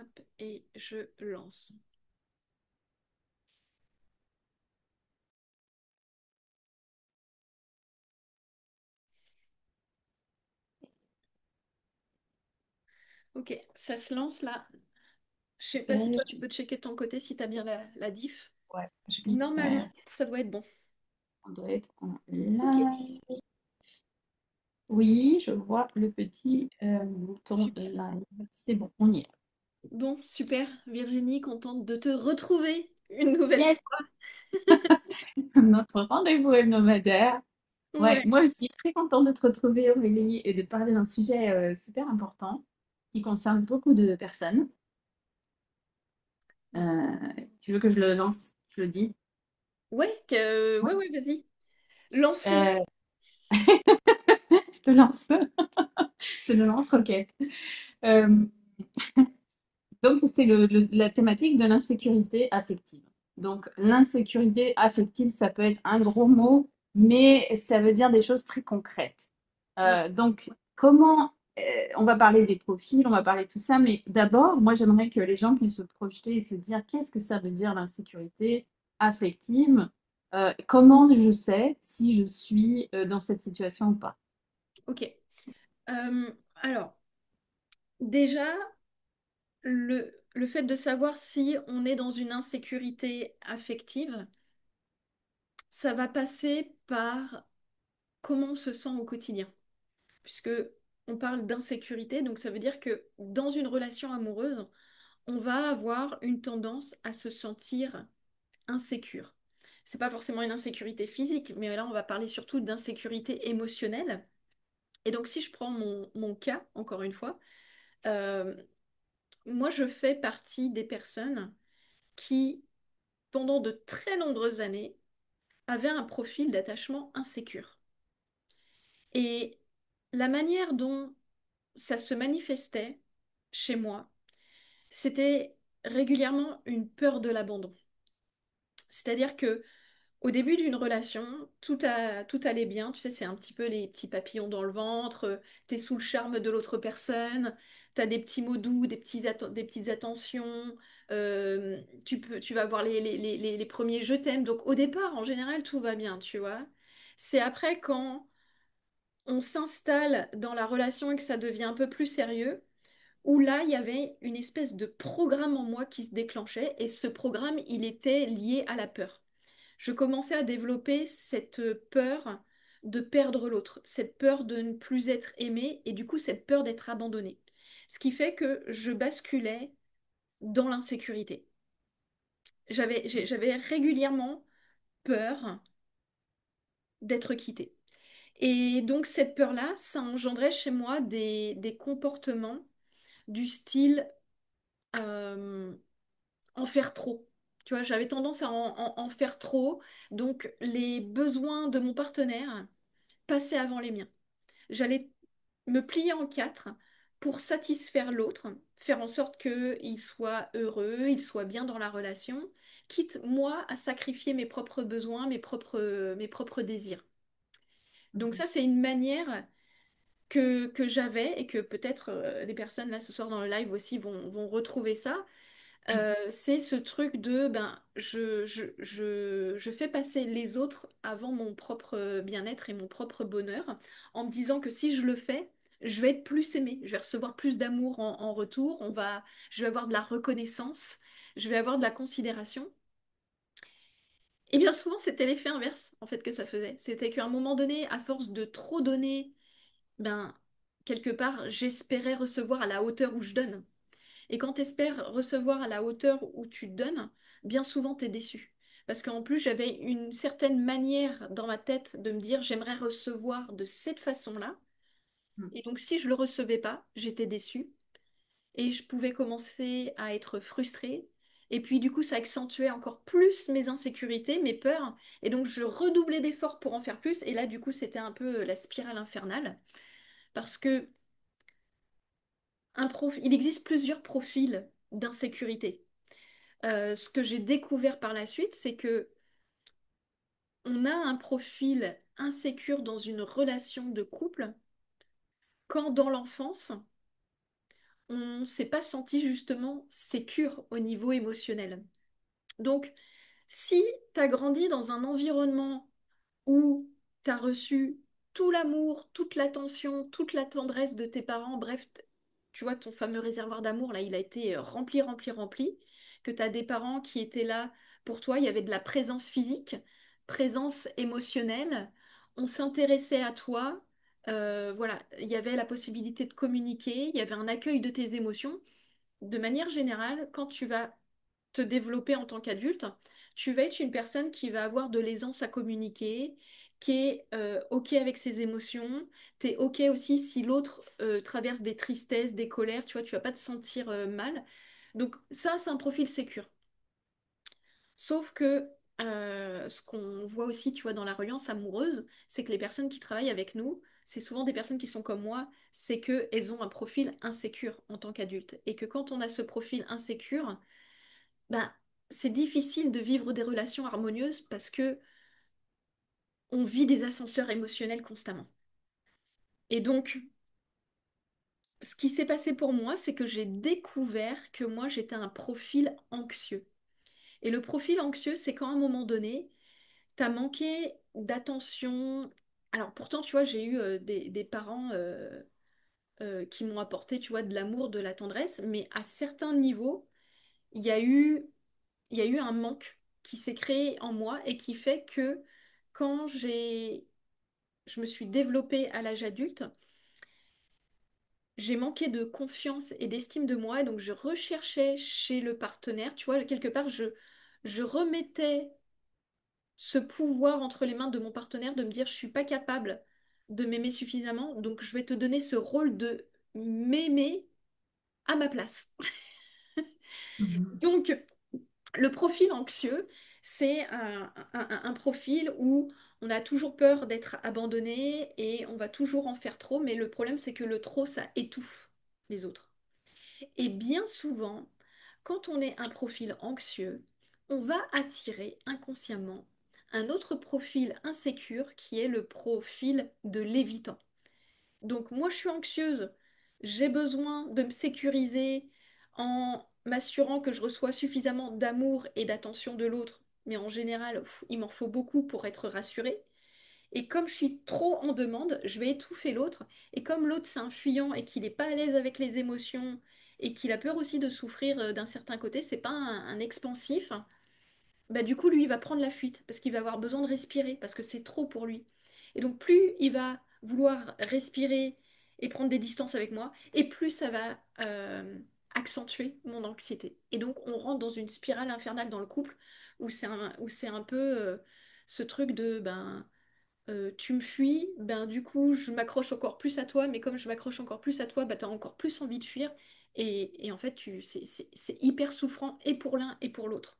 Hop, et je lance. Ok, ça se lance là. Je sais pas si Euh, toi tu peux checker de ton côté si tu as bien la diff. ouais, je vais Normalement, faire. ça doit être bon. On doit être en Ok, live. Oui, je vois le petit bouton super. live. C'est bon, on y est. Bon, super. Virginie, contente de te retrouver une nouvelle Yes, fois. notre rendez-vous hebdomadaire. Ouais, Ouais. moi aussi, très contente de te retrouver, Aurélie, et de parler d'un sujet super important qui concerne beaucoup de personnes. Tu veux que je le lance? Je le dis? Ouais, ouais, vas-y. Lance-le. Euh, je te lance. C'est le lance-roquette. Euh, donc, c'est la thématique de l'insécurité affective. Donc, l'insécurité affective, ça peut être un gros mot, mais ça veut dire des choses très concrètes. Ouais. Donc, comment, on va parler des profils, on va parler de tout ça, mais d'abord, moi, j'aimerais que les gens puissent se projeter et se dire qu'est-ce que ça veut dire l'insécurité affective? Comment je sais si je suis dans cette situation ou pas? Ok. Alors, déjà, le fait de savoir si on est dans une insécurité affective, ça va passer par comment on se sent au quotidien. Puisque on parle d'insécurité, donc ça veut dire que dans une relation amoureuse, on va avoir une tendance à se sentir insécure. C'est pas forcément une insécurité physique, mais là on va parler surtout d'insécurité émotionnelle. Et donc si je prends mon cas, encore une fois, euh, moi je fais partie des personnes qui, pendant de très nombreuses années, avaient un profil d'attachement insécure. Et la manière dont ça se manifestait chez moi, c'était régulièrement une peur de l'abandon. C'est-à-dire que au début d'une relation, tout allait bien, tu sais, c'est un petit peu les petits papillons dans le ventre, t'es sous le charme de l'autre personne, t'as des petits mots doux, des petites attentions, tu vas voir les premiers je t'aime. Donc au départ, en général, tout va bien, tu vois. C'est après quand on s'installe dans la relation et que ça devient un peu plus sérieux, où là, il y avait une espèce de programme en moi qui se déclenchait, et ce programme, il était lié à la peur. Je commençais à développer cette peur de perdre l'autre, cette peur de ne plus être aimé, et du coup, cette peur d'être abandonné. Ce qui fait que je basculais dans l'insécurité. J'avais régulièrement peur d'être quittée. Et donc, cette peur-là, ça engendrait chez moi des comportements du style euh, en faire trop. Tu vois, j'avais tendance à en faire trop. Donc, les besoins de mon partenaire passaient avant les miens. J'allais me plier en quatre pour satisfaire l'autre, faire en sorte qu'il soit heureux, il soit bien dans la relation, quitte moi à sacrifier mes propres besoins, mes propres désirs. Donc ça, c'est une manière que j'avais et que peut-être les personnes là ce soir dans le live aussi vont retrouver ça. C'est ce truc de ben je fais passer les autres avant mon propre bien-être et mon propre bonheur en me disant que si je le fais, je vais être plus aimée, je vais recevoir plus d'amour en retour, je vais avoir de la reconnaissance, je vais avoir de la considération. Et bien souvent, c'était l'effet inverse en fait que ça faisait. C'était qu'à un moment donné, à force de trop donner, ben quelque part, j'espérais recevoir à la hauteur où je donne. Et quand tu espères recevoir à la hauteur où tu donnes, bien souvent tu es déçu. Parce qu'en plus, j'avais une certaine manière dans ma tête de me dire j'aimerais recevoir de cette façon-là. Et donc, si je le recevais pas, j'étais déçue. Et je pouvais commencer à être frustrée. Et puis, du coup, ça accentuait encore plus mes insécurités, mes peurs. Et donc, je redoublais d'efforts pour en faire plus. Et là, du coup, c'était un peu la spirale infernale. Parce que il existe plusieurs profils d'insécurité. Ce que j'ai découvert par la suite, c'est que on a un profil insécure dans une relation de couple quand dans l'enfance, on s'est pas senti justement sécure au niveau émotionnel. Donc, si tu as grandi dans un environnement où tu as reçu tout l'amour, toute l'attention, toute la tendresse de tes parents, bref, tu vois, ton fameux réservoir d'amour, là, il a été rempli, rempli, rempli, que tu as des parents qui étaient là pour toi, il y avait de la présence physique, présence émotionnelle, on s'intéressait à toi, voilà, il y avait la possibilité de communiquer, il y avait un accueil de tes émotions. De manière générale, quand tu vas te développer en tant qu'adulte, tu vas être une personne qui va avoir de l'aisance à communiquer, qui est OK avec ses émotions. Tu es OK aussi si l'autre traverse des tristesses, des colères, tu vois, tu vas pas te sentir mal. Donc ça, c'est un profil sécure. Sauf que ce qu'on voit aussi, tu vois, dans la reliance amoureuse, c'est que les personnes qui travaillent avec nous, c'est souvent des personnes qui sont comme moi, c'est qu'elles ont un profil insécure en tant qu'adulte. Et que quand on a ce profil insécure, ben, c'est difficile de vivre des relations harmonieuses parce que on vit des ascenseurs émotionnels constamment. Et donc, ce qui s'est passé pour moi, c'est que j'ai découvert que moi, j'étais un profil anxieux. Et le profil anxieux, c'est quand à un moment donné, t'as manqué d'attention. Alors pourtant, tu vois, j'ai eu des parents qui m'ont apporté, tu vois, de l'amour, de la tendresse, mais à certains niveaux, il y a eu il y a eu un manque qui s'est créé en moi et qui fait que quand je me suis développée à l'âge adulte, j'ai manqué de confiance et d'estime de moi et donc je recherchais chez le partenaire, tu vois, quelque part, je remettais ce pouvoir entre les mains de mon partenaire de me dire je suis pas capable de m'aimer suffisamment, donc je vais te donner ce rôle de m'aimer à ma place. Mhm. Donc, le profil anxieux, c'est un profil où on a toujours peur d'être abandonné et on va toujours en faire trop, mais le problème c'est que le trop, ça étouffe les autres. Et bien souvent, quand on est un profil anxieux, on va attirer inconsciemment un autre profil insécure qui est le profil de l'évitant. Donc moi, je suis anxieuse, j'ai besoin de me sécuriser en m'assurant que je reçois suffisamment d'amour et d'attention de l'autre. Mais en général, il m'en faut beaucoup pour être rassurée. Et comme je suis trop en demande, je vais étouffer l'autre. Et comme l'autre, c'est un fuyant et qu'il n'est pas à l'aise avec les émotions et qu'il a peur aussi de souffrir d'un certain côté, c'est pas un expansif, bah, du coup, lui, il va prendre la fuite parce qu'il va avoir besoin de respirer, parce que c'est trop pour lui. Et donc, plus il va vouloir respirer et prendre des distances avec moi, et plus ça va accentuer mon anxiété. Et donc, on rentre dans une spirale infernale dans le couple où c'est un peu ce truc de ben, tu me fuis, ben, du coup, je m'accroche encore plus à toi, mais comme je m'accroche encore plus à toi, bah, tu as encore plus envie de fuir. Et en fait, c'est hyper souffrant et pour l'un et pour l'autre.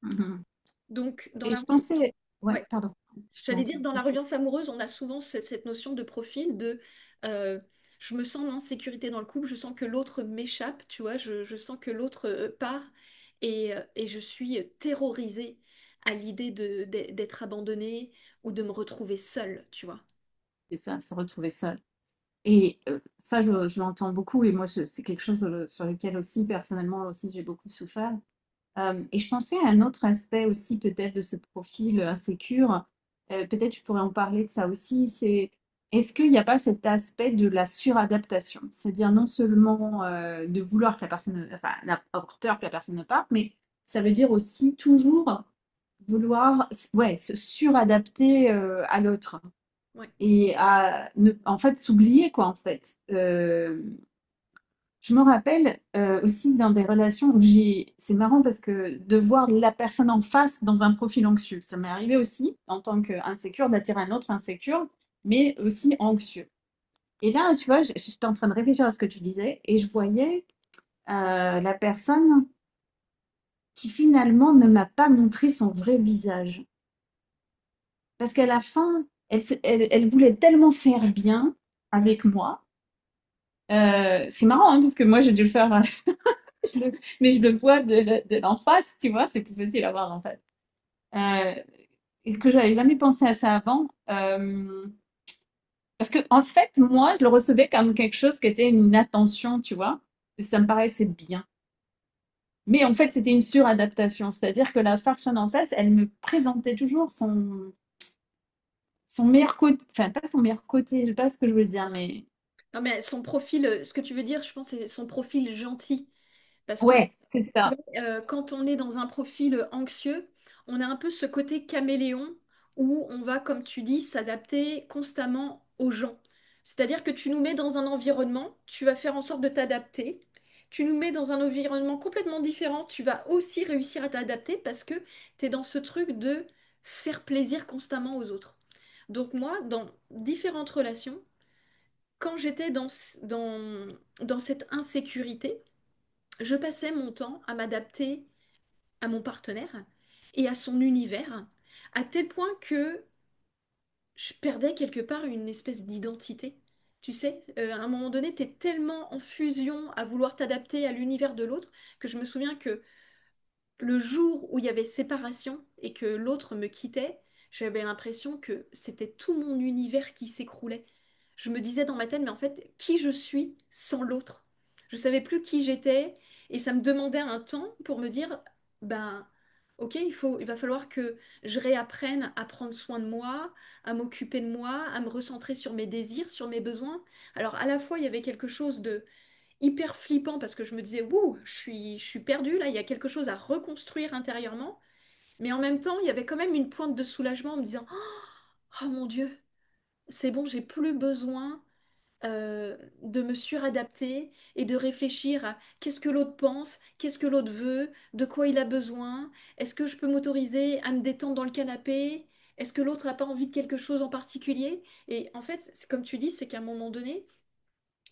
Mhm. Donc, dans Et la je pensais, ouais, Ouais. pardon, J'allais dire, continue. dans la reliance amoureuse, on a souvent cette notion de profil de euh, je me sens en insécurité dans le couple, je sens que l'autre m'échappe, tu vois, je sens que l'autre part et je suis terrorisée à l'idée d'être abandonnée ou de me retrouver seule, tu vois. C'est ça, se retrouver seul. Et ça, je l'entends beaucoup et moi, c'est quelque chose sur lequel aussi, personnellement, aussi, j'ai beaucoup souffert. Et je pensais à un autre aspect aussi peut-être de ce profil insécure. Peut-être tu pourrais en parler de ça aussi. C'est est-ce qu'il n'y a pas cet aspect de la suradaptation? C'est-à-dire non seulement de vouloir que la personne, enfin, avoir peur que la personne ne parte, mais ça veut dire aussi toujours vouloir, ouais, se suradapter à l'autre Ouais. et à ne, en fait s'oublier quoi en fait. Je me rappelle aussi dans des relations où c'est marrant parce que de voir la personne en face dans un profil anxieux, ça m'est arrivé aussi en tant qu'insécure d'attirer un autre insécure, mais aussi anxieux. Et là, tu vois, j'étais en train de réfléchir à ce que tu disais et je voyais la personne qui finalement ne m'a pas montré son vrai visage. Parce qu'à la fin, elle voulait tellement faire bien avec moi. C'est marrant hein, parce que moi j'ai dû le faire Je le- mais je le vois de l'en face, tu vois, c'est plus facile à voir en fait. Euh, et que j'avais jamais pensé à ça avant. Parce que en fait, moi, je le recevais comme quelque chose qui était une attention, tu vois. ça me paraissait bien. Mais en fait, c'était une suradaptation, c'est-à-dire que la personne en face, elle me présentait toujours son meilleur côté, enfin pas son meilleur côté, je sais pas ce que je veux dire, mais Non, mais son profil, ce que tu veux dire, je pense, c'est son profil gentil. Parce que ouais, c'est ça. quand on est dans un profil anxieux, on a un peu ce côté caméléon où on va, comme tu dis, s'adapter constamment aux gens. C'est-à-dire que tu nous mets dans un environnement, tu vas faire en sorte de t'adapter. Tu nous mets dans un environnement complètement différent, tu vas aussi réussir à t'adapter parce que tu es dans ce truc de faire plaisir constamment aux autres. Donc moi, dans différentes relations, quand j'étais dans cette insécurité, je passais mon temps à m'adapter à mon partenaire et à son univers, à tel point que je perdais quelque part une espèce d'identité. Tu sais, à un moment donné, tu es tellement en fusion à vouloir t'adapter à l'univers de l'autre que je me souviens que le jour où il y avait séparation et que l'autre me quittait, j'avais l'impression que c'était tout mon univers qui s'écroulait. Je me disais dans ma tête, mais en fait, qui je suis sans l'autre? Je savais plus qui j'étais et ça me demandait un temps pour me dire, ben, ok, il va falloir que je réapprenne à prendre soin de moi, à m'occuper de moi, à me recentrer sur mes désirs, sur mes besoins. Alors à la fois, il y avait quelque chose de hyper flippant parce que je me disais, ouh, je suis perdue là, il y a quelque chose à reconstruire intérieurement. Mais en même temps, il y avait quand même une pointe de soulagement en me disant, oh mon Dieu, c'est bon, j'ai plus besoin de me suradapter et de réfléchir à qu'est-ce que l'autre pense, qu'est-ce que l'autre veut, de quoi il a besoin, est-ce que je peux m'autoriser à me détendre dans le canapé, est-ce que l'autre n'a pas envie de quelque chose en particulier? Et en fait, comme tu dis, c'est qu'à un moment donné,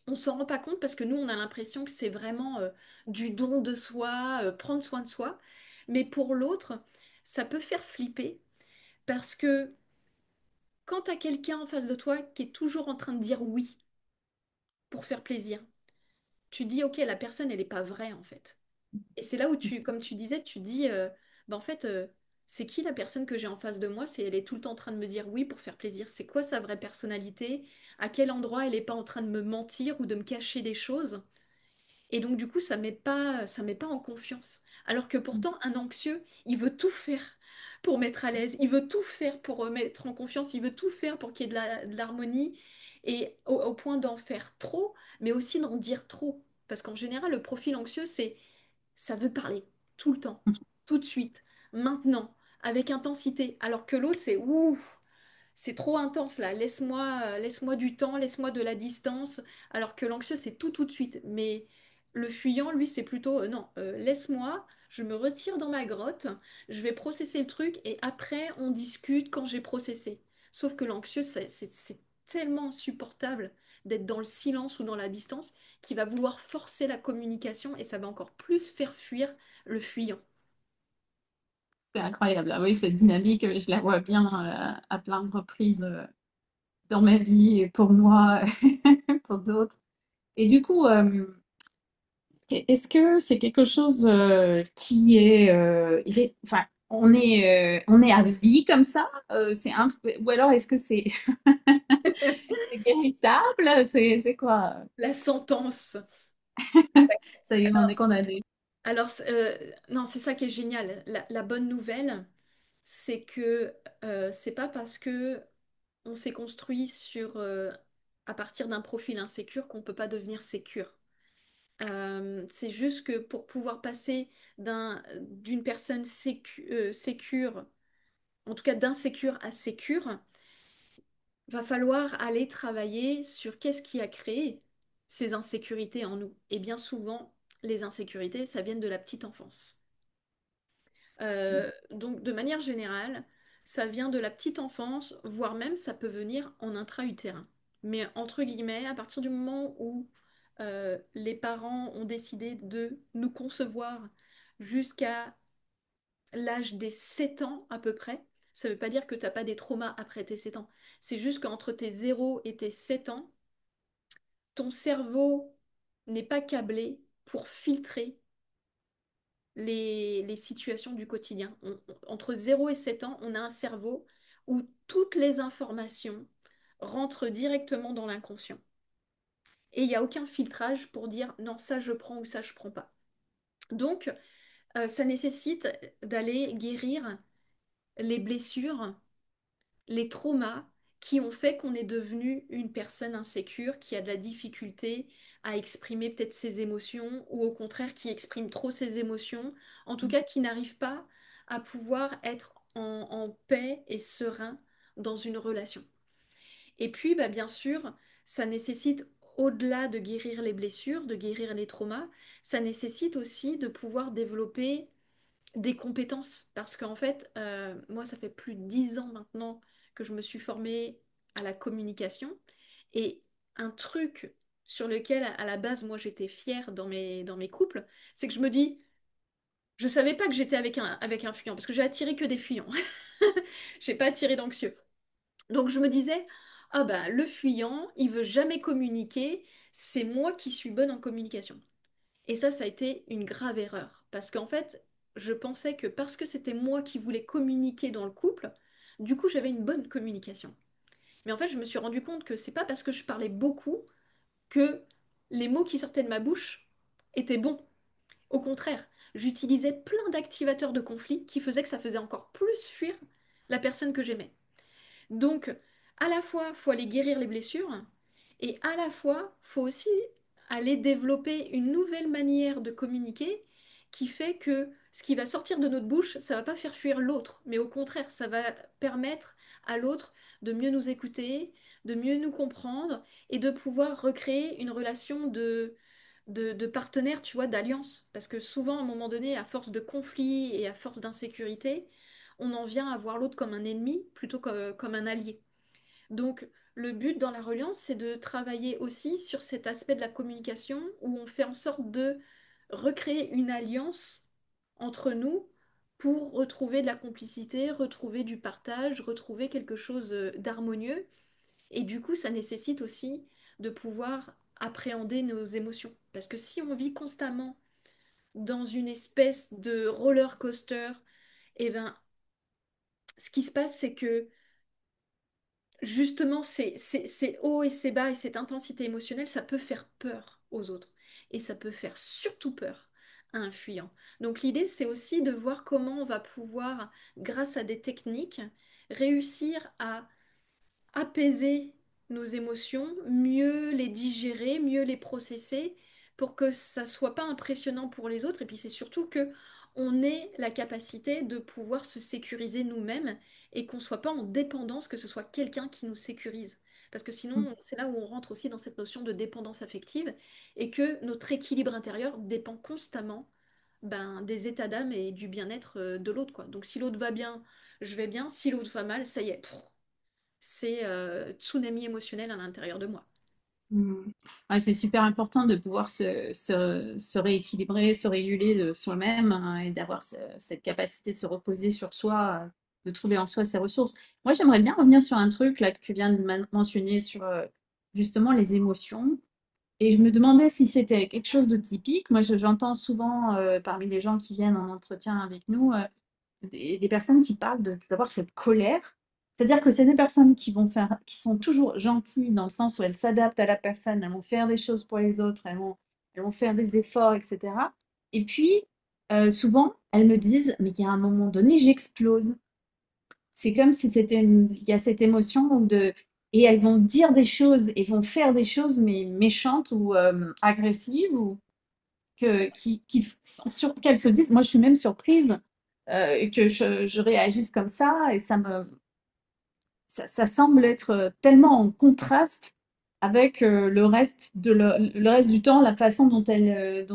on s'en rend pas compte parce que nous, on a l'impression que c'est vraiment du don de soi, prendre soin de soi. Mais pour l'autre, ça peut faire flipper parce que quand tu as quelqu'un en face de toi qui est toujours en train de dire oui pour faire plaisir, tu dis, ok, la personne, elle n'est pas vraie en fait. Et c'est là où tu, comme tu disais, tu dis, bah, en fait, c'est qui la personne que j'ai en face de moi? C'est elle est tout le temps en train de me dire oui pour faire plaisir. C'est quoi sa vraie personnalité? À quel endroit elle n'est pas en train de me mentir ou de me cacher des choses? Et donc, du coup, ça met pas en confiance. Alors que pourtant, un anxieux, il veut tout faire pour mettre à l'aise, il veut tout faire pour mettre en confiance, il veut tout faire pour qu'il y ait de l'harmonie, et au point d'en faire trop, mais aussi d'en dire trop. Parce qu'en général, le profil anxieux, ça veut parler tout le temps, tout de suite, maintenant, avec intensité. Alors que l'autre, c'est ouh, c'est trop intense là, laisse-moi du temps, laisse-moi de la distance, alors que l'anxieux, c'est tout de suite. Mais le fuyant, lui, c'est plutôt non, laisse-moi, je me retire dans ma grotte, je vais processer le truc et après, on discute quand j'ai processé. Sauf que l'anxieux, c'est tellement insupportable d'être dans le silence ou dans la distance qu'il va vouloir forcer la communication et ça va encore plus faire fuir le fuyant. C'est incroyable. Ah oui, cette dynamique, je la vois bien à plein de reprises dans ma vie, et pour moi, pour d'autres. Et du coup, est-ce que c'est quelque chose qui est, enfin, on est à vie comme ça? Ou alors est-ce que c'est guérissable? C'est quoi? La sentence. Ça y est, on est condamné. Alors, non, c'est ça qui est génial. La bonne nouvelle, c'est que c'est pas parce que on s'est construit à partir d'un profil insécure qu'on peut pas devenir sécure. C'est juste que pour pouvoir passer d'une personne sécure, en tout cas d'insécure à sécure, va falloir aller travailler sur qu'est-ce qui a créé ces insécurités en nous. Et bien souvent, les insécurités, ça vient de la petite enfance. Donc, de manière générale, ça vient de la petite enfance, voire même ça peut venir en intra-utérin. Mais entre guillemets, à partir du moment où les parents ont décidé de nous concevoir jusqu'à l'âge des 7 ans à peu près, ça ne veut pas dire que tu n'as pas des traumas après tes 7 ans. C'est juste qu'entre tes 0 et tes 7 ans, ton cerveau n'est pas câblé pour filtrer les situations du quotidien. Entre 0 et 7 ans, on a un cerveau où toutes les informations rentrent directement dans l'inconscient. et il n'y a aucun filtrage pour dire non, ça je prends ou ça je prends pas. Donc, ça nécessite d'aller guérir les blessures, les traumas qui ont fait qu'on est devenu une personne insécure, qui a de la difficulté à exprimer peut-être ses émotions, ou au contraire qui exprime trop ses émotions, en tout cas qui n'arrive pas à pouvoir être en paix et serein dans une relation. Et puis, bah, bien sûr, ça nécessite, au-delà de guérir les blessures, de guérir les traumas, ça nécessite aussi de pouvoir développer des compétences. Parce qu'en fait, moi, ça fait plus de 10 ans maintenant que je me suis formée à la communication. Et un truc sur lequel, à la base, moi, j'étais fière dans mes couples, c'est que je me dis, je savais pas que j'étais avec un fuyant, parce que j'ai attiré que des fuyants. J'ai pas attiré d'anxieux. Donc je me disais, ah bah le fuyant, il veut jamais communiquer, c'est moi qui suis bonne en communication. Et ça a été une grave erreur. Parce qu'en fait, je pensais que parce que c'était moi qui voulais communiquer dans le couple, du coup j'avais une bonne communication. Mais en fait, je me suis rendu compte que c'est pas parce que je parlais beaucoup que les mots qui sortaient de ma bouche étaient bons. Au contraire, j'utilisais plein d'activateurs de conflit qui faisaient que ça faisait encore plus fuir la personne que j'aimais. Donc, à la fois, faut aller guérir les blessures et à la fois, faut aussi aller développer une nouvelle manière de communiquer qui fait que ce qui va sortir de notre bouche, ça va pas faire fuir l'autre, mais au contraire, ça va permettre à l'autre de mieux nous écouter, de mieux nous comprendre et de pouvoir recréer une relation de partenaire, tu vois, d'alliance. Parce que souvent, à un moment donné, à force de conflits et à force d'insécurité, on en vient à voir l'autre comme un ennemi plutôt que comme un allié. Donc, le but dans la reliance, c'est de travailler aussi sur cet aspect de la communication où on fait en sorte de recréer une alliance entre nous pour retrouver de la complicité, retrouver du partage, retrouver quelque chose d'harmonieux. Et du coup, ça nécessite aussi de pouvoir appréhender nos émotions. Parce que si on vit constamment dans une espèce de roller coaster, eh ben, ce qui se passe, c'est que justement, ces hauts et ces bas et cette intensité émotionnelle, ça peut faire peur aux autres. Et ça peut faire surtout peur à un fuyant. Donc l'idée, c'est aussi de voir comment on va pouvoir, grâce à des techniques, réussir à apaiser nos émotions, mieux les digérer, mieux les processer pour que ça soit pas impressionnant pour les autres. Et puis c'est surtout que on ait la capacité de pouvoir se sécuriser nous-mêmes et qu'on soit pas en dépendance, que ce soit quelqu'un qui nous sécurise. Parce que sinon, c'est là où on rentre aussi dans cette notion de dépendance affective et que notre équilibre intérieur dépend constamment des états d'âme et du bien-être de l'autre, quoi. Donc si l'autre va bien, je vais bien. Si l'autre va mal, ça y est, c'est tsunami émotionnel à l'intérieur de moi. Mm. Ouais, c'est super important de pouvoir se rééquilibrer, se réguler de soi-même, hein, et d'avoir cette capacité de se reposer sur soi, de trouver en soi ses ressources. Moi, j'aimerais bien revenir sur un truc là que tu viens de mentionner sur justement les émotions. Et je me demandais si c'était quelque chose de typique. Moi, j'entends souvent parmi les gens qui viennent en entretien avec nous, des personnes qui parlent d'avoir cette colère. C'est-à-dire que c'est des personnes qui vont faire, qui sont toujours gentilles dans le sens où elles s'adaptent à la personne, elles vont faire des choses pour les autres, elles vont faire des efforts, etc. Et puis, souvent, elles me disent, mais il y a un moment donné, j'explose. C'est comme si il y a cette émotion de, et elles vont dire des choses et vont faire des choses, mais méchantes ou agressives ou sur qu'elles se disent, moi je suis même surprise que je réagisse comme ça et ça semble être tellement en contraste avec le reste du temps, la façon dont elle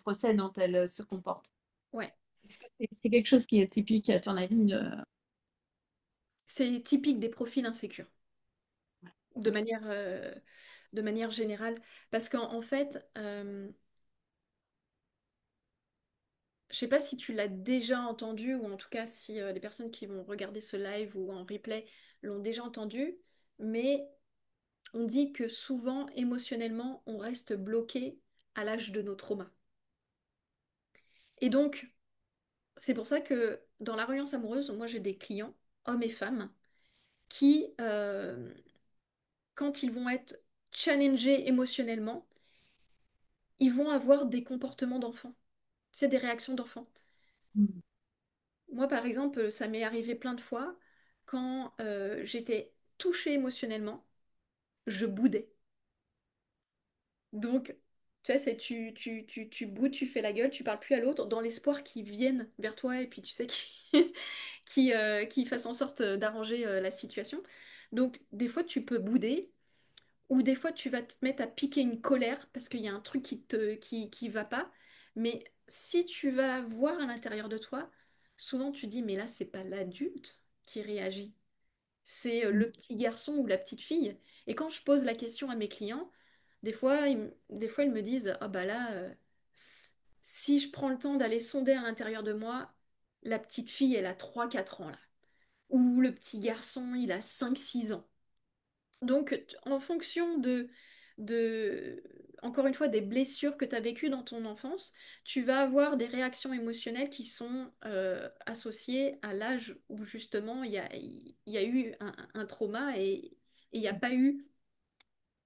procède, dont elle se comporte. Ouais, Est-ce que c'est quelque chose qui est typique à ton avis c'est typique des profils insécures, de Ok. manière, de manière générale. Parce qu'en fait, je sais pas si tu l'as déjà entendu, ou en tout cas si les personnes qui vont regarder ce live ou en replay l'ont déjà entendu, mais on dit que souvent, émotionnellement, on reste bloqué à l'âge de nos traumas. Et donc, c'est pour ça que dans la reliance amoureuse, moi j'ai des clients, hommes et femmes, qui, quand ils vont être challengés émotionnellement, ils vont avoir des comportements d'enfants. C'est des réactions d'enfants. Mhm. Moi, par exemple, ça m'est arrivé plein de fois quand j'étais touchée émotionnellement, je boudais. Donc, tu vois, c'est tu boudes, tu fais la gueule, tu parles plus à l'autre dans l'espoir qu'ils viennent vers toi et puis tu sais qu'ils fassent en sorte d'arranger la situation. Donc, des fois, tu peux bouder ou des fois, tu vas te mettre à piquer une colère parce qu'il y a un truc qui va pas. Mais si tu vas voir à l'intérieur de toi, souvent tu dis, mais là, c'est pas l'adulte qui réagit, c'est le petit garçon ou la petite fille. Et quand je pose la question à mes clients, des fois ils me disent, ah bah là, si je prends le temps d'aller sonder à l'intérieur de moi, la petite fille, elle a 3 4 ans là. Ou le petit garçon, il a 5 6 ans. Donc, en fonction de, encore une fois, des blessures que tu as vécues dans ton enfance, tu vas avoir des réactions émotionnelles qui sont associées à l'âge où justement il y a eu un trauma et il n'y a pas eu,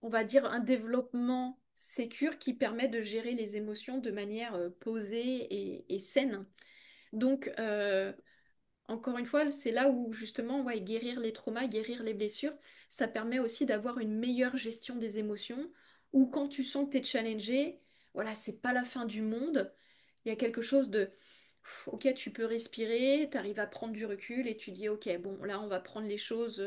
on va dire, un développement sécure qui permet de gérer les émotions de manière posée et saine. Donc, encore une fois, c'est là où justement, ouais, guérir les traumas, guérir les blessures, ça permet aussi d'avoir une meilleure gestion des émotions. Ou quand tu sens que tu es challengé, voilà, c'est pas la fin du monde. Il y a quelque chose de, ok, tu peux respirer, tu arrives à prendre du recul et tu dis, ok, bon, là, on va prendre les choses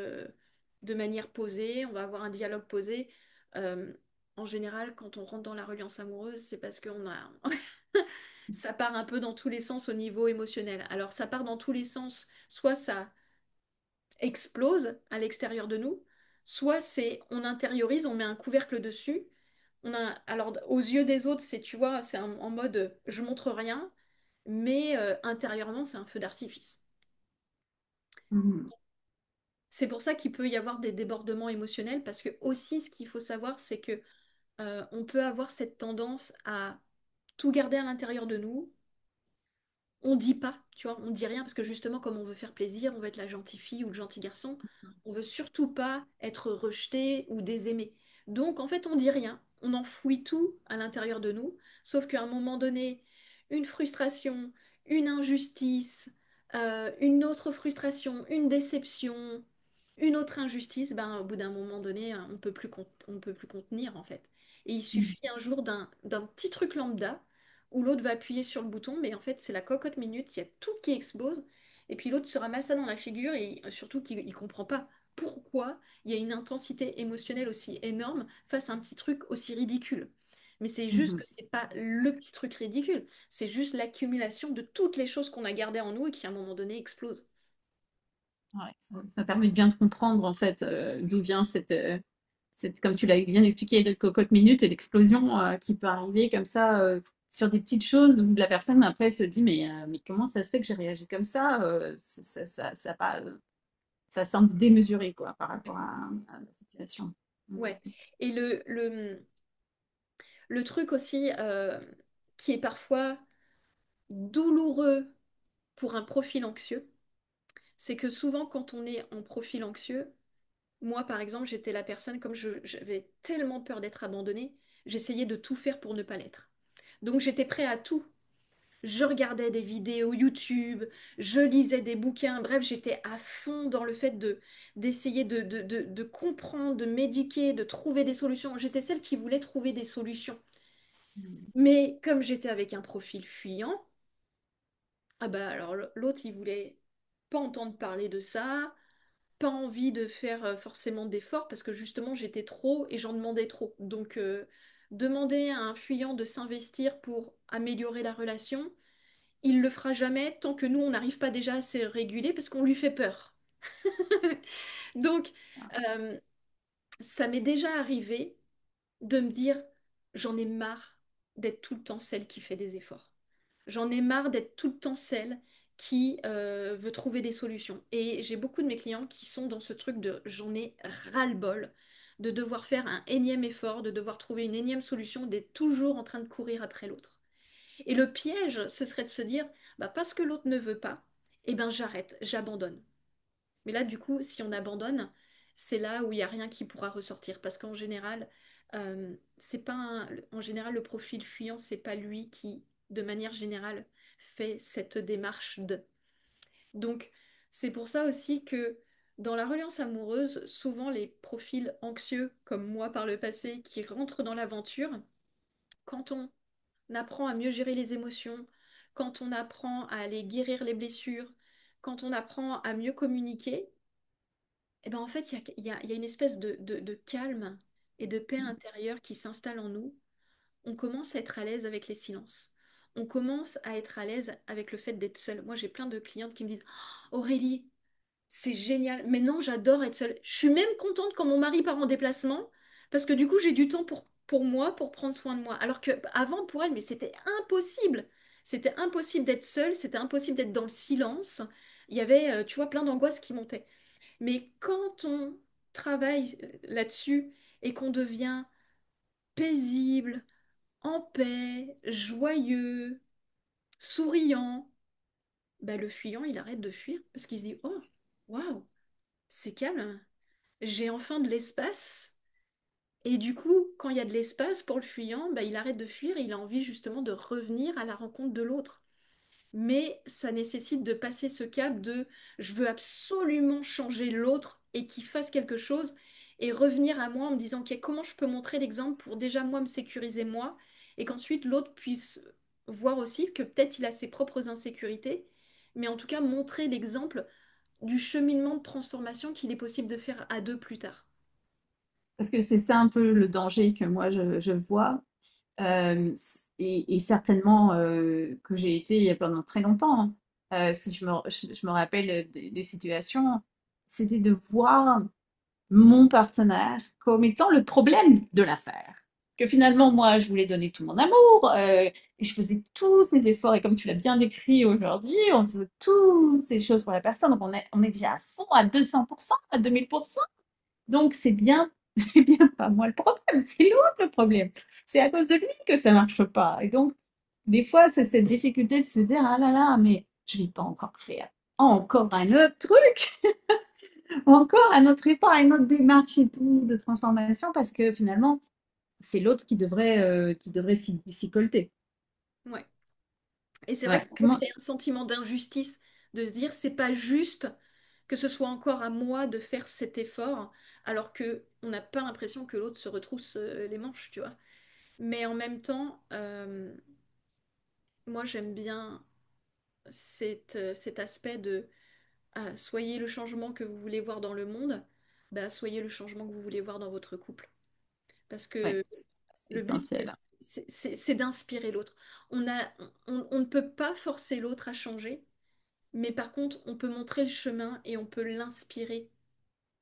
de manière posée, on va avoir un dialogue posé. Euh, En général, quand on rentre dans la reliance amoureuse, c'est parce qu'on a ça part un peu dans tous les sens au niveau émotionnel. Alors ça part dans tous les sens, soit ça explose à l'extérieur de nous, soit c'est on intériorise, on met un couvercle dessus. Alors aux yeux des autres, c'est tu vois, c'est en mode je montre rien, mais intérieurement c'est un feu d'artifice. Mhm. C'est pour ça qu'il peut y avoir des débordements émotionnels parce que aussi ce qu'il faut savoir c'est que on peut avoir cette tendance à tout garder à l'intérieur de nous, on dit pas, tu vois, on dit rien parce que justement, comme on veut faire plaisir, on veut être la gentille fille ou le gentil garçon, on veut surtout pas être rejeté ou désaimé. Donc, en fait, on dit rien, on enfouit tout à l'intérieur de nous, sauf qu'à un moment donné, une frustration, une injustice, une autre frustration, une déception, une autre injustice, ben, au bout d'un moment donné, on ne peut plus contenir, en fait. Et il Mhm. suffit un jour d'un petit truc lambda où l'autre va appuyer sur le bouton, mais en fait, c'est la cocotte minute, il y a tout qui explose, et puis l'autre se ramasse ça dans la figure, et surtout qu'il ne comprend pas pourquoi il y a une intensité émotionnelle aussi énorme face à un petit truc aussi ridicule. Mais c'est juste que Mhm. c'est pas le petit truc ridicule, c'est juste l'accumulation de toutes les choses qu'on a gardées en nous et qui à un moment donné explosent. Ouais, ça permet de bien de comprendre en fait d'où vient comme tu l'as bien expliqué, le cocotte minute et l'explosion qui peut arriver comme ça sur des petites choses où la personne après se dit mais comment ça se fait que j'ai réagi comme ça ça semble démesuré quoi par rapport à la situation. Mm. Ouais. Et le truc aussi qui est parfois douloureux pour un profil anxieux, c'est que souvent quand on est en profil anxieux, moi par exemple j'étais la personne, comme j'avais tellement peur d'être abandonnée, j'essayais de tout faire pour ne pas l'être. Donc j'étais prêt à tout. Je regardais des vidéos YouTube, je lisais des bouquins, bref, j'étais à fond dans le fait d'essayer de comprendre, de m'éduquer, de trouver des solutions. J'étais celle qui voulait trouver des solutions. Mais comme j'étais avec un profil fuyant, ah bah alors l'autre il voulait pas entendre parler de ça, pas envie de faire forcément d'efforts parce que justement j'étais trop et j'en demandais trop. Donc demander à un fuyant de s'investir pour améliorer la relation, il le fera jamais tant que nous on n'arrive pas déjà à se réguler parce qu'on lui fait peur. Donc euh, ça m'est déjà arrivé de me dire j'en ai marre d'être tout le temps celle qui fait des efforts. J'en ai marre d'être tout le temps celle qui veut trouver des solutions. Et j'ai beaucoup de mes clients qui sont dans ce truc de j'en ai ras-le-bol de devoir faire un énième effort, de devoir trouver une énième solution, d'être toujours en train de courir après l'autre. Et le piège, ce serait de se dire, bah, parce que l'autre ne veut pas, eh ben j'arrête, j'abandonne. Mais là, du coup, si on abandonne, c'est là où il n'y a rien qui pourra ressortir. Parce qu'en général, c'est pas en général le profil fuyant, c'est pas lui qui, de manière générale, fait cette démarche de. Donc, c'est pour ça aussi que dans la reliance amoureuse, souvent les profils anxieux, comme moi par le passé, qui rentrent dans l'aventure, quand on apprend à mieux gérer les émotions, quand on apprend à aller guérir les blessures, quand on apprend à mieux communiquer, et ben en fait, il y a une espèce de calme et de paix intérieure qui s'installe en nous. On commence à être à l'aise avec les silences. On commence à être à l'aise avec le fait d'être seul. Moi, j'ai plein de clientes qui me disent: «Oh, Aurélie, c'est génial. Mais non, j'adore être seule. Je suis même contente quand mon mari part en déplacement parce que du coup, j'ai du temps pour moi, pour prendre soin de moi. Alors que avant, pour elle, mais c'était impossible. C'était impossible d'être seule, c'était impossible d'être dans le silence. Il y avait, tu vois, plein d'angoisses qui montaient. Mais quand on travaille là-dessus et qu'on devient paisible, en paix, joyeux, souriant, bah, le fuyant, il arrête de fuir parce qu'il se dit: «Oh, waouh, c'est calme. J'ai enfin de l'espace.» Et du coup, quand il y a de l'espace pour le fuyant, bah, il arrête de fuir et il a envie justement de revenir à la rencontre de l'autre. Mais ça nécessite de passer ce cap de je veux absolument changer l'autre et qu'il fasse quelque chose et revenir à moi en me disant: ok, comment je peux montrer l'exemple pour déjà moi me sécuriser moi et qu'ensuite l'autre puisse voir aussi que peut-être il a ses propres insécurités, mais en tout cas montrer l'exemple du cheminement de transformation qu'il est possible de faire à deux plus tard. Parce que c'est ça un peu le danger que moi je vois. Et certainement que j'ai été pendant très longtemps, hein. Si je me rappelle des situations, c'était de voir mon partenaire comme étant le problème de l'affaire. Que finalement, moi, je voulais donner tout mon amour et je faisais tous ces efforts. Et comme tu l'as bien décrit aujourd'hui, on faisait toutes ces choses pour la personne. Donc, on est déjà à fond, à 200%, à 2000%. Donc, c'est bien, c'est bien pas moi le problème, c'est l'autre le problème. C'est à cause de lui que ça marche pas. Et donc, des fois, c'est cette difficulté de se dire, ah là là, mais je vais pas encore faire encore un autre truc, encore un autre effort, une autre démarche et tout de transformation, parce que finalement, c'est l'autre qui devrait s'y colter. Ouais. Et c'est vrai que Ouais, ça peut comment, créer un sentiment d'injustice, de se dire c'est pas juste que ce soit encore à moi de faire cet effort, alors que on n'a pas l'impression que l'autre se retrousse les manches, tu vois. Mais en même temps, moi j'aime bien cet aspect de soyez le changement que vous voulez voir dans le monde, bah, soyez le changement que vous voulez voir dans votre couple. Parce ouais, que c'est le but, essentiel. c'est d'inspirer l'autre. On ne peut pas forcer l'autre à changer, mais par contre, on peut montrer le chemin et on peut l'inspirer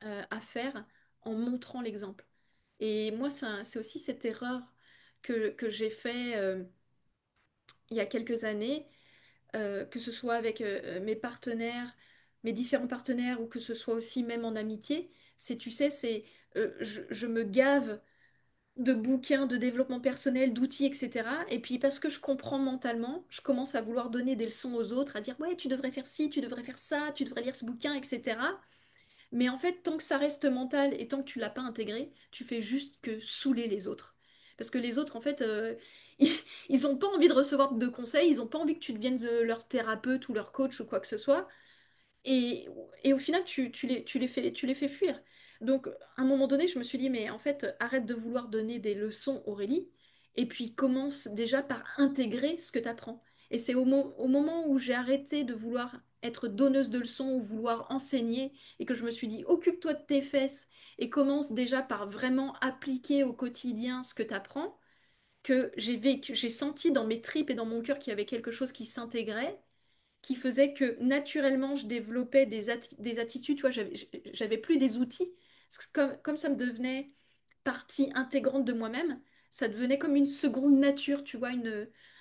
à faire en montrant l'exemple. Et moi, c'est aussi cette erreur que j'ai fait il y a quelques années, que ce soit avec mes partenaires, mes différents partenaires, ou que ce soit aussi même en amitié. C'est, tu sais, je me gave de bouquins de développement personnel, d'outils, etc. Et puis parce que je comprends mentalement, je commence à vouloir donner des leçons aux autres, à dire ouais, tu devrais faire ci, tu devrais faire ça, tu devrais lire ce bouquin, etc. Mais en fait, tant que ça reste mental et tant que tu l'as pas intégré, tu fais juste que saouler les autres. Parce que les autres, en fait, ils, ils ont pas envie de recevoir de conseils, ils ont pas envie que tu deviennes leur thérapeute ou leur coach ou quoi que ce soit. Et, et au final, tu les fais fuir. Donc, à un moment donné, je me suis dit, mais en fait, arrête de vouloir donner des leçons, Aurélie, et puis commence déjà par intégrer ce que tu apprends. Et c'est au moment où j'ai arrêté de vouloir être donneuse de leçons ou vouloir enseigner, et que je me suis dit, occupe-toi de tes fesses et commence déjà par vraiment appliquer au quotidien ce que tu apprends, que j'ai senti dans mes tripes et dans mon cœur qu'il y avait quelque chose qui s'intégrait, qui faisait que naturellement je développais des attitudes, tu vois, j'avais plus des outils. Parce que comme ça me devenait partie intégrante de moi-même, ça devenait comme une seconde nature, tu vois,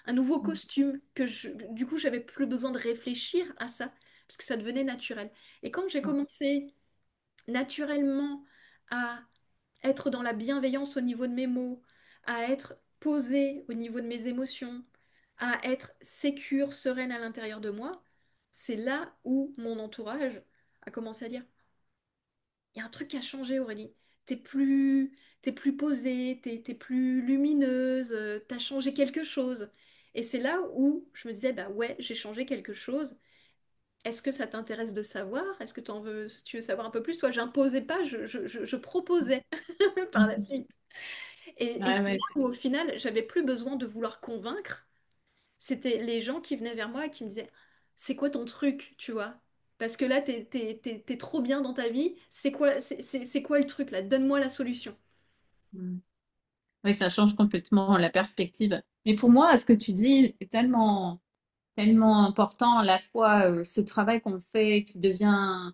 un nouveau costume du coup, j'avais plus besoin de réfléchir à ça, parce que ça devenait naturel. Et quand j'ai commencé naturellement à être dans la bienveillance au niveau de mes mots, à être posée au niveau de mes émotions, à être sécure, sereine à l'intérieur de moi, c'est là où mon entourage a commencé à dire, il y a un truc qui a changé, Aurélie. t'es plus posée, t'es plus lumineuse, t'as changé quelque chose. Et c'est là où je me disais, bah ouais, j'ai changé quelque chose. Est-ce que ça t'intéresse de savoir? Est-ce que tu veux savoir un peu plus? Toi, j'imposais pas, je proposais par la suite. Et Ouais, c'est ouais, là où, au final, j'avais plus besoin de vouloir convaincre. C'était les gens qui venaient vers moi et qui me disaient, c'est quoi ton truc, tu vois? Parce que là, t'es trop bien dans ta vie. C'est quoi le truc là? Donne-moi la solution. oui, ça change complètement la perspective. Mais pour moi, ce que tu dis est tellement important à la fois ce travail qu'on fait qui devient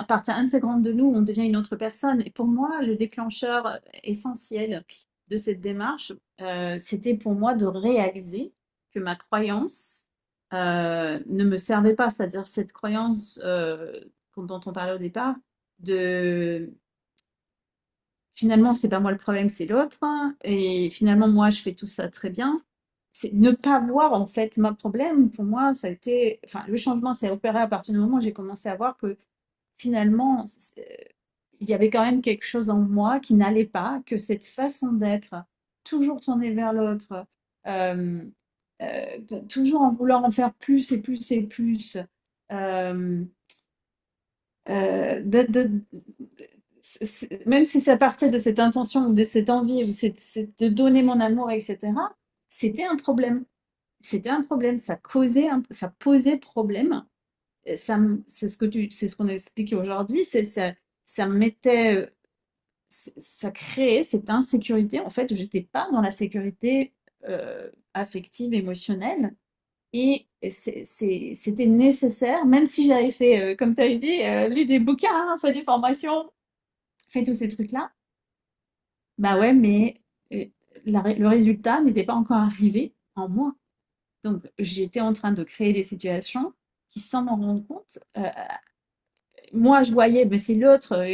partie intégrante de nous, on devient une autre personne. Et pour moi, le déclencheur essentiel de cette démarche, c'était pour moi de réaliser que ma croyance ne me servait pas, c'est-à-dire cette croyance dont on parlait au départ, de finalement, c'est pas moi le problème, c'est l'autre, hein, et finalement, moi, je fais tout ça très bien. C'est ne pas voir, en fait, mon problème, pour moi, ça a été enfin, le changement s'est opéré à partir du moment où j'ai commencé à voir que finalement, il y avait quand même quelque chose en moi qui n'allait pas, que cette façon d'être, toujours tournée vers l'autre, hem, toujours en vouloir en faire plus et plus et plus, hem, de même si ça partait de cette intention ou de cette envie ou c'est de donner mon amour, etc., c'était un problème. C'était un problème. Ça posait problème. C'est ce qu'on a expliqué aujourd'hui. Ça mettait, ça créait cette insécurité. En fait, j'étais pas dans la sécurité affective, émotionnelle. Et c'était nécessaire, même si j'avais fait, comme tu avais dit, lu des bouquins, hein, fait des formations, fait tous ces trucs-là. Bah ouais, mais euh, le résultat n'était pas encore arrivé en moi. Donc, j'étais en train de créer des situations qui, sans m'en rendre compte, moi, je voyais, mais c'est l'autre.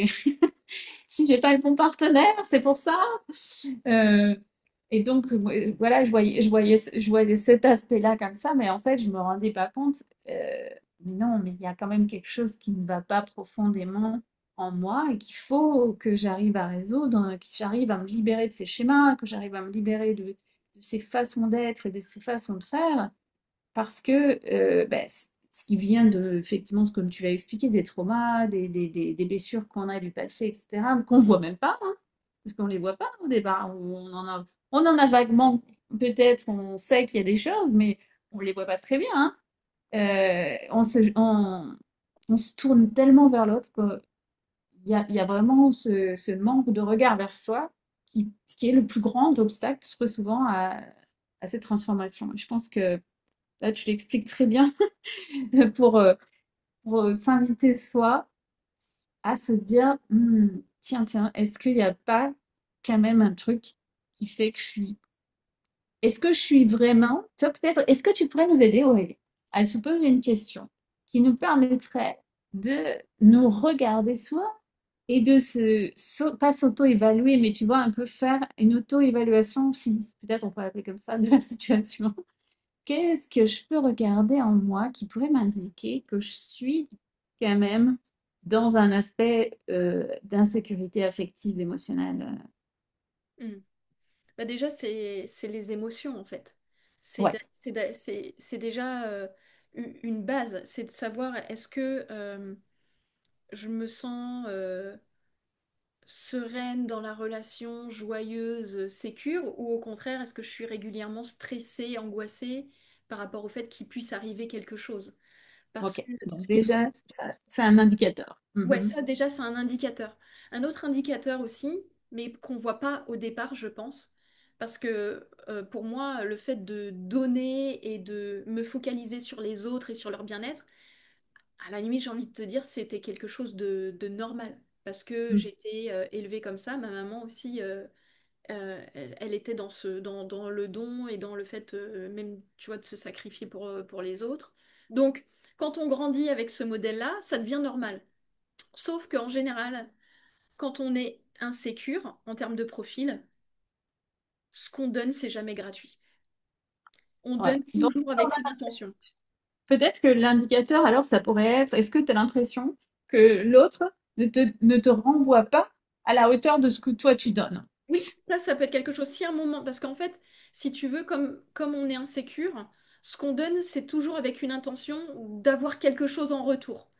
Si j'ai pas le bon partenaire, c'est pour ça. Euh, et donc, voilà, je voyais cet aspect-là comme ça, mais en fait, je me rendais pas compte. Mais non, mais il y a quand même quelque chose qui ne va pas profondément en moi et qu'il faut que j'arrive à résoudre, que j'arrive à me libérer de ces schémas, que j'arrive à me libérer de ces façons d'être et de ces façons de faire. Parce que bah, ce qui vient de, effectivement, comme tu l'as expliqué, des traumas, des blessures qu'on a du passé, etc., qu'on ne voit même pas, hein, parce qu'on ne les voit pas au départ. On en a vaguement, peut-être, on sait qu'il y a des choses, mais on ne les voit pas très bien, hein. On se tourne tellement vers l'autre qu'il y a vraiment ce manque de regard vers soi qui est le plus grand obstacle, très souvent, à cette transformation. Je pense que là, tu l'expliques très bien pour, s'inviter soi à se dire tiens, tiens, est-ce qu'il n'y a pas quand même un truc qui fait que je suis. Est-ce que je suis vraiment. Tu vois, peut-être, est-ce que tu pourrais nous aider, Aurélie, à se poser une question qui nous permettrait de nous regarder soi et de pas s'auto-évaluer, mais tu vois, un peu faire une auto-évaluation, si peut-être on peut l'appeler comme ça, de la situation. Qu'est-ce que je peux regarder en moi qui pourrait m'indiquer que je suis quand même dans un aspect d'insécurité affective, émotionnelle? Hmm. Bah déjà, c'est les émotions, en fait. Ouais, C'est déjà une base. C'est de savoir est-ce que je me sens sereine dans la relation, joyeuse, sécure, ou au contraire, est-ce que je suis régulièrement stressée, angoissée par rapport au fait qu'il puisse arriver quelque chose? Parce ok. que Donc ce qu'il faut. déjà, ça, c'est un indicateur. Ouais, Mhm. ça déjà, c'est un indicateur. Un autre indicateur aussi, mais qu'on voit pas au départ, je pense, parce que pour moi, le fait de donner et de me focaliser sur les autres et sur leur bien-être, à la limite, j'ai envie de te dire, c'était quelque chose de normal, parce que Mm. j'étais élevée comme ça. Ma maman aussi, elle était dans le don et dans le fait, même, tu vois, de se sacrifier pour les autres. Donc, quand on grandit avec ce modèle-là, ça devient normal. Sauf qu'en général, quand on est insécure en termes de profil, ce qu'on donne, c'est jamais gratuit. On Ouais. donne Donc, toujours avec une intention. peut-être que l'indicateur, alors, ça pourrait être, est-ce que tu as l'impression que l'autre ne te renvoie pas à la hauteur de ce que toi tu donnes. Oui, ça peut être quelque chose. Si un moment, parce qu'en fait, si tu veux, comme on est insécure, ce qu'on donne, c'est toujours avec une intention d'avoir quelque chose en retour.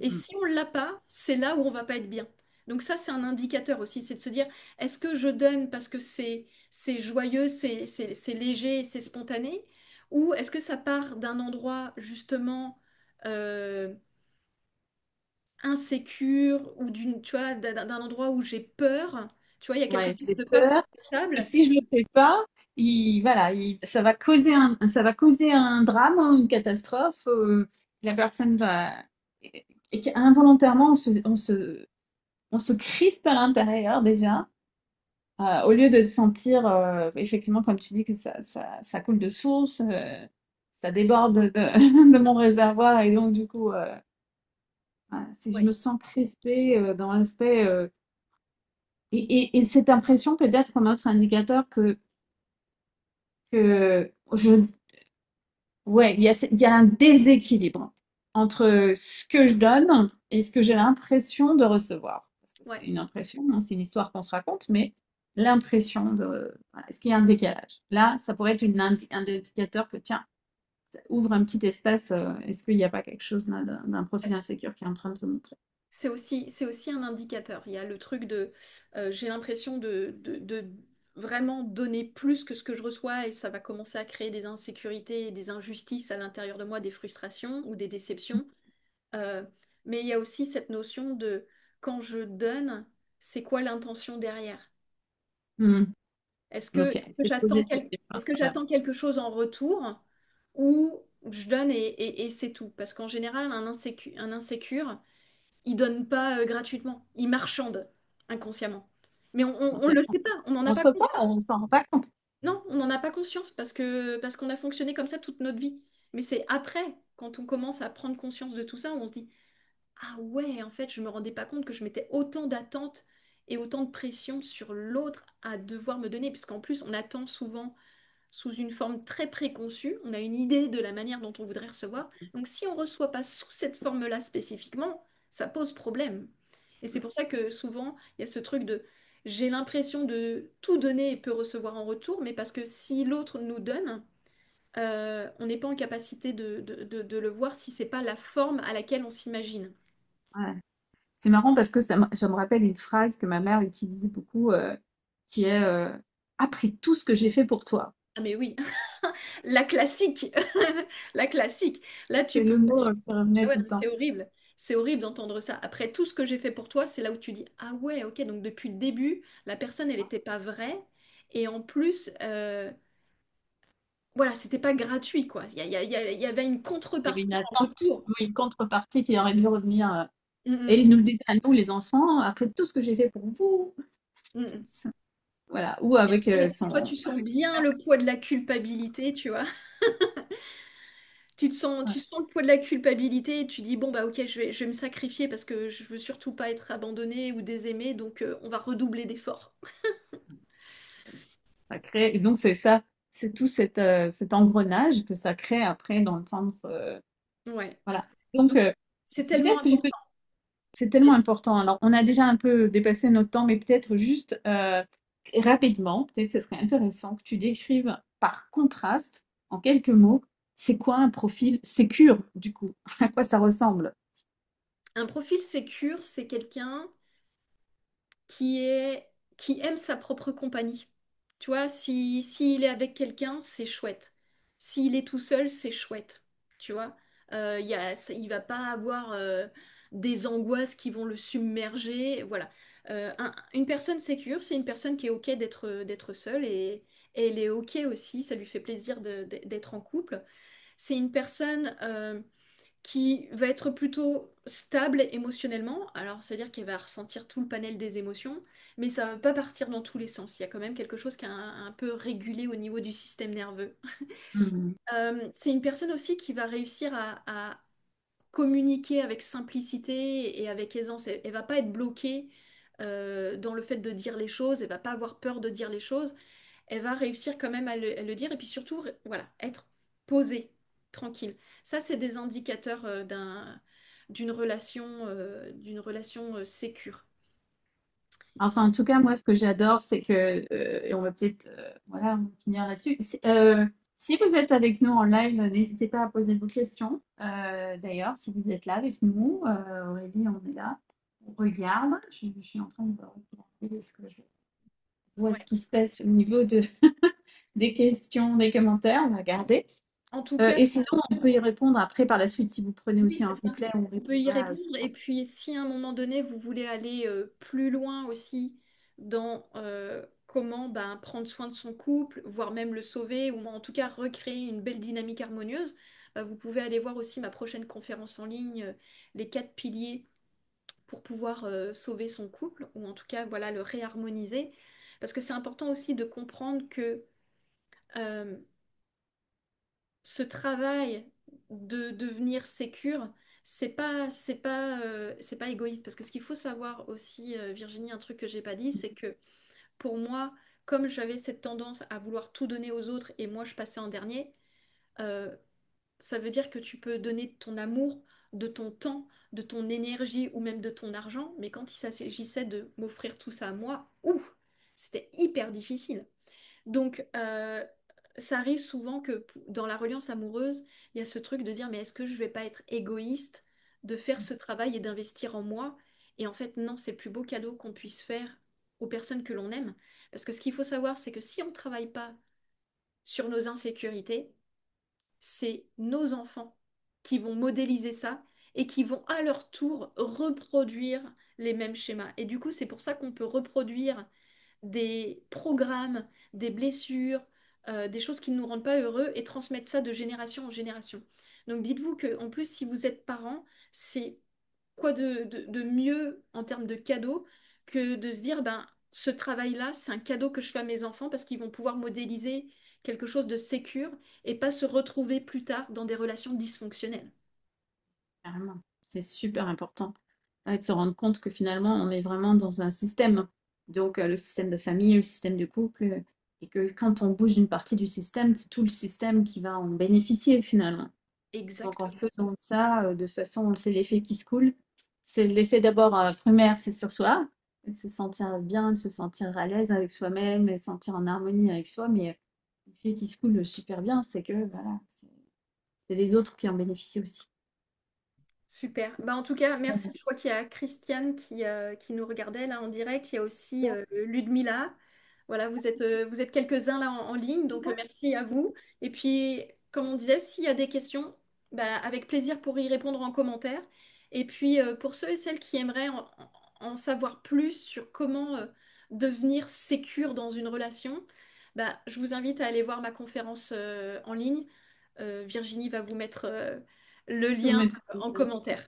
Et Mm. si on l'a pas, c'est là où on va pas être bien. Donc ça, c'est un indicateur aussi, c'est de se dire, est-ce que je donne parce que c'est joyeux, c'est léger, c'est spontané, ou est-ce que ça part d'un endroit justement euh, insécure ou d'une, tu vois, d'un endroit où j'ai peur. Tu vois, il y a quelque Ouais, chose j'ai de pas peur. Et confortable. si je le fais pas, voilà, ça va causer un drame, hein, une catastrophe. La personne va, involontairement, on se crispe à l'intérieur déjà. Au lieu de sentir, effectivement, comme tu dis, que ça coule de source, ça déborde de, de mon réservoir, et donc, du coup, voilà, si je Oui, me sens crispée dans l'aspect, et cette impression peut être un autre indicateur que ouais, il y a un déséquilibre entre ce que je donne et ce que j'ai l'impression de recevoir. Parce que c'est ouais. une impression, hein, c'est une histoire qu'on se raconte, mais l'impression de, voilà, est-ce qu'il y a un décalage? Là, ça pourrait être un indicateur que, tiens, ça ouvre un petit espace, est-ce qu'il n'y a pas quelque chose là d'un profil insécure qui est en train de se montrer? C'est aussi un indicateur. Il y a le truc de, j'ai l'impression de vraiment donner plus que ce que je reçois et ça va commencer à créer des insécurités et des injustices à l'intérieur de moi, des frustrations ou des déceptions. Euh, mais il y a aussi cette notion de, quand je donne, c'est quoi l'intention derrière? Hmm, ok, Est-ce que c'est poser j'attends cette question. est-ce que Ouais, j'attends quelque chose en retour ou je donne et c'est tout? Parce qu'en général, un insécure, il donne pas gratuitement, il marchande inconsciemment. Mais on ne le sait pas, on n'en on a ne pas sait pas, conscience. on ne s'en rend pas compte. Non, on n'en a pas conscience parce qu'on a fonctionné comme ça toute notre vie. Mais c'est après, quand on commence à prendre conscience de tout ça, où on se dit, ah ouais, en fait, je me rendais pas compte que je mettais autant d'attentes et autant de pression sur l'autre à devoir me donner, puisqu'en plus, on attend souvent sous une forme très préconçue, on a une idée de la manière dont on voudrait recevoir. Donc si on ne reçoit pas sous cette forme-là spécifiquement, ça pose problème. Et c'est pour ça que souvent, il y a ce truc de j'ai l'impression de tout donner et peu recevoir en retour, mais parce que si l'autre nous donne, on n'est pas en capacité de le voir si c'est pas la forme à laquelle on s'imagine. Ouais. C'est marrant parce que ça me rappelle une phrase que ma mère utilisait beaucoup, qui est après tout ce que j'ai fait pour toi. Ah mais oui, la classique, la classique. Là, tu C'est peux. le mot qui revenait Ah ouais, tout non, le c'est temps. horrible. C'est horrible d'entendre ça. Après tout ce que j'ai fait pour toi, c'est là où tu dis, ah ouais, ok, donc depuis le début, la personne, elle n'était pas vraie. Et en plus, voilà, c'était pas gratuit, quoi. Il y avait une Il y avait contrepartie une en attente, retour. oui, une contrepartie qui aurait dû revenir. Mm, Et mm, il nous le disait à nous, les enfants, après tout ce que j'ai fait pour vous. mm, mm. Voilà. Ou Et avec après, toi, son. tu sens Avec bien le poids de la culpabilité, tu vois. Tu sens le poids de la culpabilité et tu dis, bon, bah ok, je vais me sacrifier parce que je veux surtout pas être abandonnée ou désaimée, donc on va redoubler d'efforts. ça crée, et donc c'est ça, c'est tout cet engrenage que ça crée après dans le sens. Ouais. Voilà. Donc, Donc, c'est tellement peut-être que je peux. important. C'est tellement important. Alors, on a déjà un peu dépassé notre temps, mais peut-être juste rapidement, peut-être ce serait intéressant que tu décrives par contraste, en quelques mots, c'est quoi un profil sécure, du coup? À quoi ça ressemble? Un profil sécure, c'est quelqu'un qui aime sa propre compagnie. Tu vois, s'il est avec quelqu'un, c'est chouette. S'il est tout seul, c'est chouette. Tu vois, il va pas avoir des angoisses qui vont le submerger. Voilà. Une personne sécure, c'est une personne qui est OK d'être seule et elle est OK aussi. Ça lui fait plaisir d'être en couple. C'est une personne qui va être plutôt stable émotionnellement. Alors, c'est-à-dire qu'elle va ressentir tout le panel des émotions, mais ça va pas partir dans tous les sens. Il y a quand même quelque chose qui est un peu régulé au niveau du système nerveux. Mhm. C'est une personne aussi qui va réussir à communiquer avec simplicité et avec aisance. Elle va pas être bloquée dans le fait de dire les choses, elle va pas avoir peur de dire les choses, elle va réussir quand même à le dire et puis surtout, voilà, être posée, tranquille. Ça, c'est des indicateurs d'une relation sécure. Enfin, en tout cas, moi, ce que j'adore, c'est que, et on va peut-être, voilà, on va finir là-dessus. Si vous êtes avec nous en live, n'hésitez pas à poser vos questions. D'ailleurs, si vous êtes là avec nous, Aurélie, on est là. On regarde. Je suis en train de regarder ce que je vois ce Ouais. qui se passe au niveau de, des questions, des commentaires. On va regarder. En tout cas, Et sinon, on peut y répondre après par la suite si vous prenez oui, aussi c'est un ça. replay, on On peut y répondra aussi. répondre. Et puis, si à un moment donné, vous voulez aller plus loin aussi dans comment ben, prendre soin de son couple, voire même le sauver, ou en tout cas recréer une belle dynamique harmonieuse, vous pouvez aller voir aussi ma prochaine conférence en ligne, les 4 piliers pour pouvoir sauver son couple, ou en tout cas, voilà, le réharmoniser. Parce que c'est important aussi de comprendre que euh, ce travail de devenir sécure, c'est pas égoïste. Parce que ce qu'il faut savoir aussi, Virginie, un truc que j'ai pas dit, c'est que pour moi, comme j'avais cette tendance à vouloir tout donner aux autres et moi je passais en dernier, euh, ça veut dire que tu peux donner de ton amour, de ton temps, de ton énergie ou même de ton argent, mais quand il s'agissait de m'offrir tout ça à moi, ouh, c'était hyper difficile. Donc, ça arrive souvent que dans la reliance amoureuse, il y a ce truc de dire, mais est-ce que je vais pas être égoïste de faire ce travail et d'investir en moi? Et en fait, non, c'est le plus beau cadeau qu'on puisse faire aux personnes que l'on aime. Parce que ce qu'il faut savoir, c'est que si on ne travaille pas sur nos insécurités, c'est nos enfants qui vont modéliser ça et qui vont à leur tour reproduire les mêmes schémas. Et du coup, c'est pour ça qu'on peut reproduire des programmes, des blessures, des choses qui ne nous rendent pas heureux et transmettre ça de génération en génération. Donc dites-vous que en plus, si vous êtes parent, c'est quoi de mieux en termes de cadeaux que de se dire, ben, ce travail-là, c'est un cadeau que je fais à mes enfants parce qu'ils vont pouvoir modéliser quelque chose de sécure et pas se retrouver plus tard dans des relations dysfonctionnelles. Carrément. C'est super important. Ouais, de se rendre compte que finalement, on est vraiment dans un système. Donc, le système de famille, le système de couple, et que quand on bouge une partie du système, c'est tout le système qui va en bénéficier finalement. Donc, en Exactement. faisant ça, de toute façon, c'est l'effet qui se coule. C'est l'effet d'abord primaire, c'est sur soi, de se sentir bien, de se sentir à l'aise avec soi-même, et se sentir en harmonie avec soi. Mais l'effet qui se coule super bien, c'est que voilà, c'est les autres qui en bénéficient aussi. Super. Bah, en tout cas, merci. Je crois qu'il y a Christiane qui nous regardait là en direct. Il y a aussi Ludmila. Voilà, vous êtes quelques-uns là en ligne, donc merci à vous. Et puis, comme on disait, s'il y a des questions, bah, avec plaisir pour y répondre en commentaire. Et puis, pour ceux et celles qui aimeraient en savoir plus sur comment devenir sécure dans une relation, bah, je vous invite à aller voir ma conférence en ligne. Virginie va vous mettre le Je vous lien mettrai en le lien. commentaire.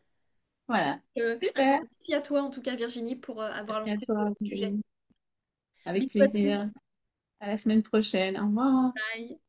Voilà. Un grand Super. merci à toi, en tout cas, Virginie, pour avoir Merci à lancé ce toi, sujet. Aurélie. Avec Bisous à plaisir. tous. À la semaine prochaine. Au revoir. Bye.